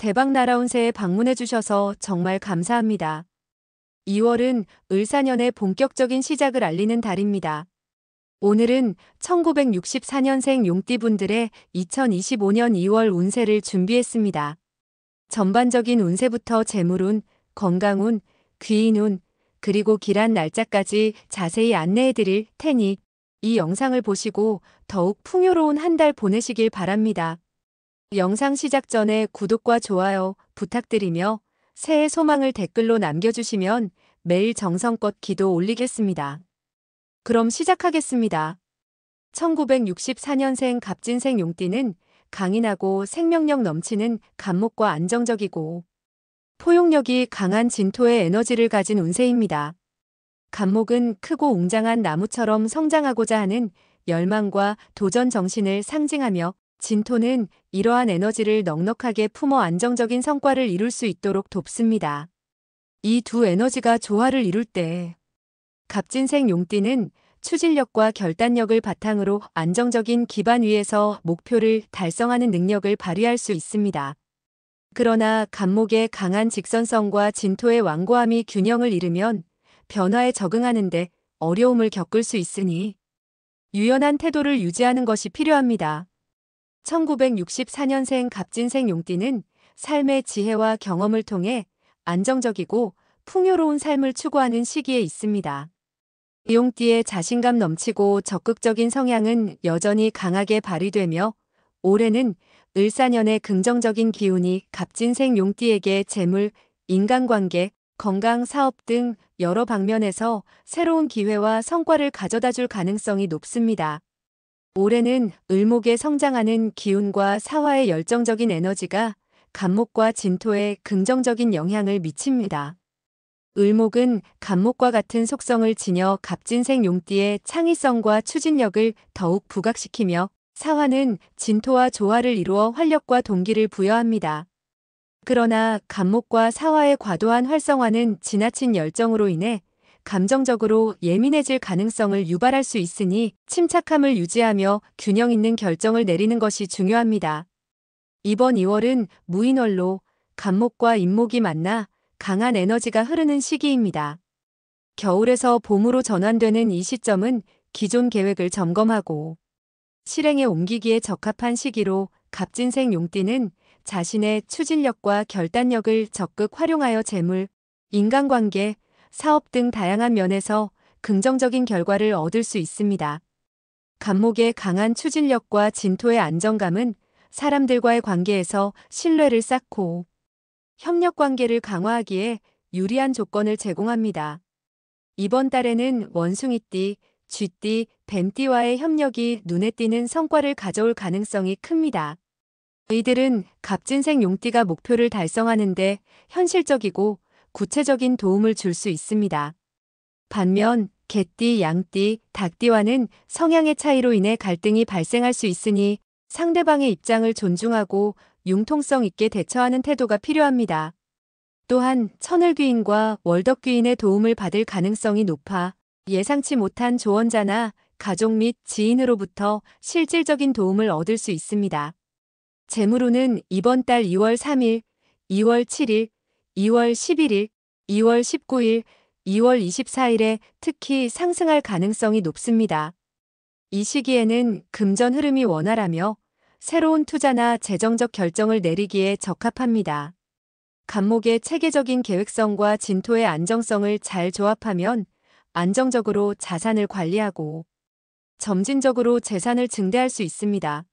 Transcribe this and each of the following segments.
대박 날아온 새해 방문해 주셔서 정말 감사합니다. 2월은 을사년의 본격적인 시작을 알리는 달입니다. 오늘은 1964년생 용띠분들의 2025년 2월 운세를 준비했습니다. 전반적인 운세부터 재물운, 건강운, 귀인운, 그리고 길한 날짜까지 자세히 안내해 드릴 테니 이 영상을 보시고 더욱 풍요로운 한 달 보내시길 바랍니다. 영상 시작 전에 구독과 좋아요 부탁드리며 새해 소망을 댓글로 남겨주시면 매일 정성껏 기도 올리겠습니다. 그럼 시작하겠습니다. 1964년생 갑진생 용띠는 강인하고 생명력 넘치는 간목과 안정적이고 포용력이 강한 진토의 에너지를 가진 운세입니다. 간목은 크고 웅장한 나무처럼 성장하고자 하는 열망과 도전 정신을 상징하며 진토는 이러한 에너지를 넉넉하게 품어 안정적인 성과를 이룰 수 있도록 돕습니다. 이 두 에너지가 조화를 이룰 때 갑진생 용띠는 추진력과 결단력을 바탕으로 안정적인 기반 위에서 목표를 달성하는 능력을 발휘할 수 있습니다. 그러나 간목의 강한 직선성과 진토의 완고함이 균형을 잃으면 변화에 적응하는 데 어려움을 겪을 수 있으니 유연한 태도를 유지하는 것이 필요합니다. 1964년생 갑진생 용띠는 삶의 지혜와 경험을 통해 안정적이고 풍요로운 삶을 추구하는 시기에 있습니다. 용띠의 자신감 넘치고 적극적인 성향은 여전히 강하게 발휘되며 올해는 을사년의 긍정적인 기운이 갑진생 용띠에게 재물, 인간관계, 건강, 사업 등 여러 방면에서 새로운 기회와 성과를 가져다 줄 가능성이 높습니다. 올해는 을목의 성장하는 기운과 사화의 열정적인 에너지가 간목과 진토에 긍정적인 영향을 미칩니다. 을목은 간목과 같은 속성을 지녀 갑진생 용띠의 창의성과 추진력을 더욱 부각시키며 사화는 진토와 조화를 이루어 활력과 동기를 부여합니다. 그러나 간목과 사화의 과도한 활성화는 지나친 열정으로 인해 감정적으로 예민해질 가능성을 유발할 수 있으니 침착함을 유지하며 균형 있는 결정을 내리는 것이 중요합니다. 이번 2월은 무인월로 간목과 인목이 만나 강한 에너지가 흐르는 시기입니다. 겨울에서 봄으로 전환되는 이 시점은 기존 계획을 점검하고 실행에 옮기기에 적합한 시기로 갑진생 용띠는 자신의 추진력과 결단력을 적극 활용하여 재물, 인간관계, 사업 등 다양한 면에서 긍정적인 결과를 얻을 수 있습니다. 간목의 강한 추진력과 진토의 안정감은 사람들과의 관계에서 신뢰를 쌓고 협력 관계를 강화하기에 유리한 조건을 제공합니다. 이번 달에는 원숭이띠, 쥐띠, 뱀띠와의 협력이 눈에 띄는 성과를 가져올 가능성이 큽니다. 이들은 갑진생 용띠가 목표를 달성하는 데 현실적이고 구체적인 도움을 줄 수 있습니다. 반면 개띠, 양띠, 닭띠와는 성향의 차이로 인해 갈등이 발생할 수 있으니 상대방의 입장을 존중하고 융통성 있게 대처하는 태도가 필요합니다. 또한 천을귀인과 월덕귀인의 도움을 받을 가능성이 높아 예상치 못한 조언자나 가족 및 지인으로부터 실질적인 도움을 얻을 수 있습니다. 재물운은 이번 달 2월 3일, 2월 7일, 2월 11일, 2월 19일, 2월 24일에 특히 상승할 가능성이 높습니다. 이 시기에는 금전 흐름이 원활하며 새로운 투자나 재정적 결정을 내리기에 적합합니다. 간목의 체계적인 계획성과 진토의 안정성을 잘 조합하면 안정적으로 자산을 관리하고 점진적으로 재산을 증대할 수 있습니다.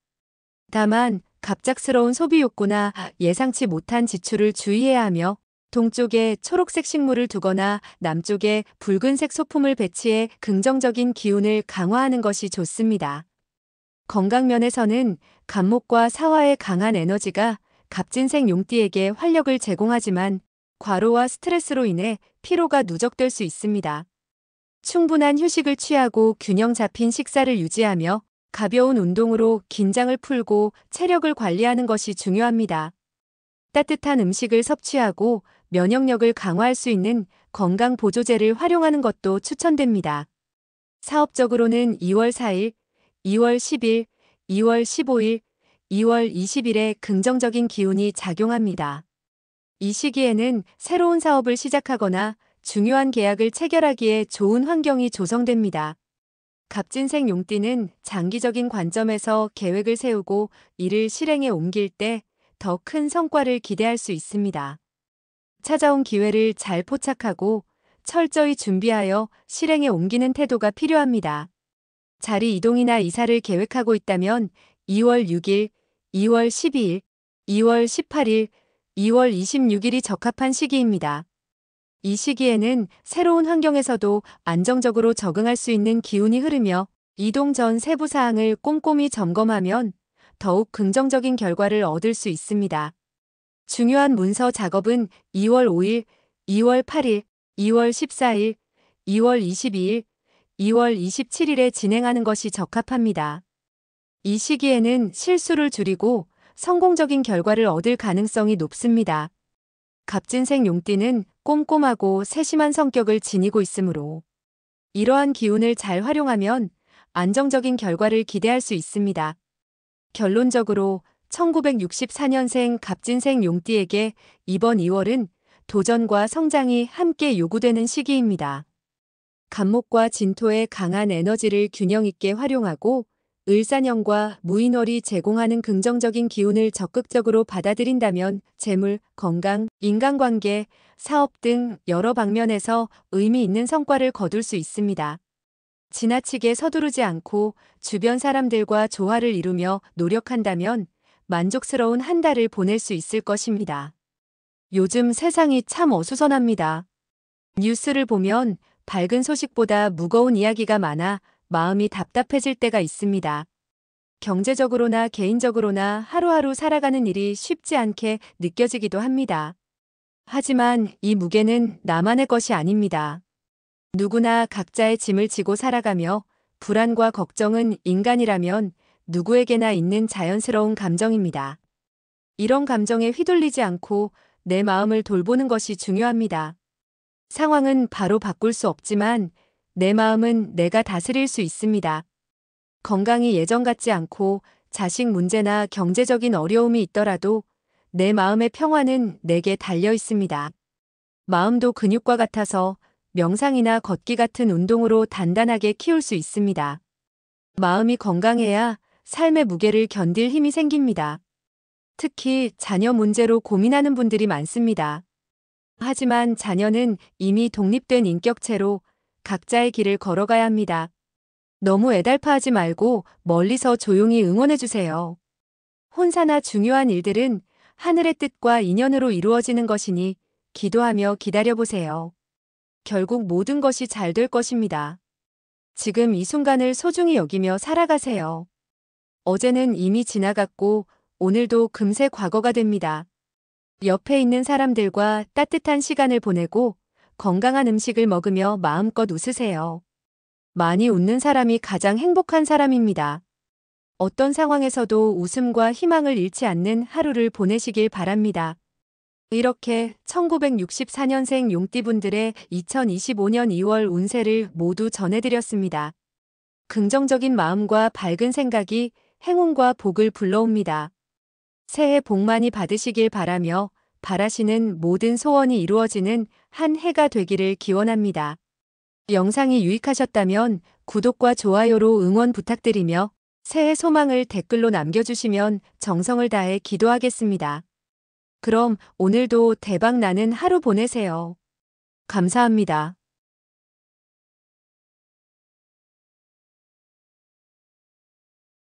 다만 갑작스러운 소비 욕구나 예상치 못한 지출을 주의해야 하며 동쪽에 초록색 식물을 두거나 남쪽에 붉은색 소품을 배치해 긍정적인 기운을 강화하는 것이 좋습니다. 건강면에서는 간목과 사화의 강한 에너지가 갑진생 용띠에게 활력을 제공하지만 과로와 스트레스로 인해 피로가 누적될 수 있습니다. 충분한 휴식을 취하고 균형 잡힌 식사를 유지하며 가벼운 운동으로 긴장을 풀고 체력을 관리하는 것이 중요합니다. 따뜻한 음식을 섭취하고 면역력을 강화할 수 있는 건강 보조제를 활용하는 것도 추천됩니다. 사업적으로는 2월 4일, 2월 10일, 2월 15일, 2월 20일에 긍정적인 기운이 작용합니다. 이 시기에는 새로운 사업을 시작하거나 중요한 계약을 체결하기에 좋은 환경이 조성됩니다. 갑진생 용띠는 장기적인 관점에서 계획을 세우고 이를 실행에 옮길 때 더 큰 성과를 기대할 수 있습니다. 찾아온 기회를 잘 포착하고 철저히 준비하여 실행에 옮기는 태도가 필요합니다. 자리 이동이나 이사를 계획하고 있다면 2월 6일, 2월 12일, 2월 18일, 2월 26일이 적합한 시기입니다. 이 시기에는 새로운 환경에서도 안정적으로 적응할 수 있는 기운이 흐르며 이동 전 세부 사항을 꼼꼼히 점검하면 더욱 긍정적인 결과를 얻을 수 있습니다. 중요한 문서 작업은 2월 5일, 2월 8일, 2월 14일, 2월 22일, 2월 27일에 진행하는 것이 적합합니다. 이 시기에는 실수를 줄이고 성공적인 결과를 얻을 가능성이 높습니다. 갑진생 용띠는 꼼꼼하고 세심한 성격을 지니고 있으므로 이러한 기운을 잘 활용하면 안정적인 결과를 기대할 수 있습니다. 결론적으로 1964년생 갑진생 용띠에게 이번 2월은 도전과 성장이 함께 요구되는 시기입니다. 간목과 진토의 강한 에너지를 균형 있게 활용하고 을사년과 무인월이 제공하는 긍정적인 기운을 적극적으로 받아들인다면 재물, 건강, 인간관계, 사업 등 여러 방면에서 의미 있는 성과를 거둘 수 있습니다. 지나치게 서두르지 않고 주변 사람들과 조화를 이루며 노력한다면 만족스러운 한 달을 보낼 수 있을 것입니다. 요즘 세상이 참 어수선합니다. 뉴스를 보면 밝은 소식보다 무거운 이야기가 많아 마음이 답답해질 때가 있습니다. 경제적으로나 개인적으로나 하루하루 살아가는 일이 쉽지 않게 느껴지기도 합니다. 하지만 이 무게는 나만의 것이 아닙니다. 누구나 각자의 짐을 지고 살아가며 불안과 걱정은 인간이라면 누구에게나 있는 자연스러운 감정입니다. 이런 감정에 휘둘리지 않고 내 마음을 돌보는 것이 중요합니다. 상황은 바로 바꿀 수 없지만 내 마음은 내가 다스릴 수 있습니다. 건강이 예전 같지 않고 자식 문제나 경제적인 어려움이 있더라도 내 마음의 평화는 내게 달려 있습니다. 마음도 근육과 같아서 명상이나 걷기 같은 운동으로 단단하게 키울 수 있습니다. 마음이 건강해야 삶의 무게를 견딜 힘이 생깁니다. 특히 자녀 문제로 고민하는 분들이 많습니다. 하지만 자녀는 이미 독립된 인격체로 각자의 길을 걸어가야 합니다. 너무 애달파하지 말고 멀리서 조용히 응원해주세요. 혼사나 중요한 일들은 하늘의 뜻과 인연으로 이루어지는 것이니 기도하며 기다려보세요. 결국 모든 것이 잘 될 것입니다. 지금 이 순간을 소중히 여기며 살아가세요. 어제는 이미 지나갔고 오늘도 금세 과거가 됩니다. 옆에 있는 사람들과 따뜻한 시간을 보내고 건강한 음식을 먹으며 마음껏 웃으세요. 많이 웃는 사람이 가장 행복한 사람입니다. 어떤 상황에서도 웃음과 희망을 잃지 않는 하루를 보내시길 바랍니다. 이렇게 1964년생 용띠분들의 2025년 2월 운세를 모두 전해드렸습니다. 긍정적인 마음과 밝은 생각이 행운과 복을 불러옵니다. 새해 복 많이 받으시길 바라며 바라시는 모든 소원이 이루어지는 한 해가 되기를 기원합니다. 영상이 유익하셨다면 구독과 좋아요로 응원 부탁드리며 새해 소망을 댓글로 남겨주시면 정성을 다해 기도하겠습니다. 그럼 오늘도 대박 나는 하루 보내세요. 감사합니다.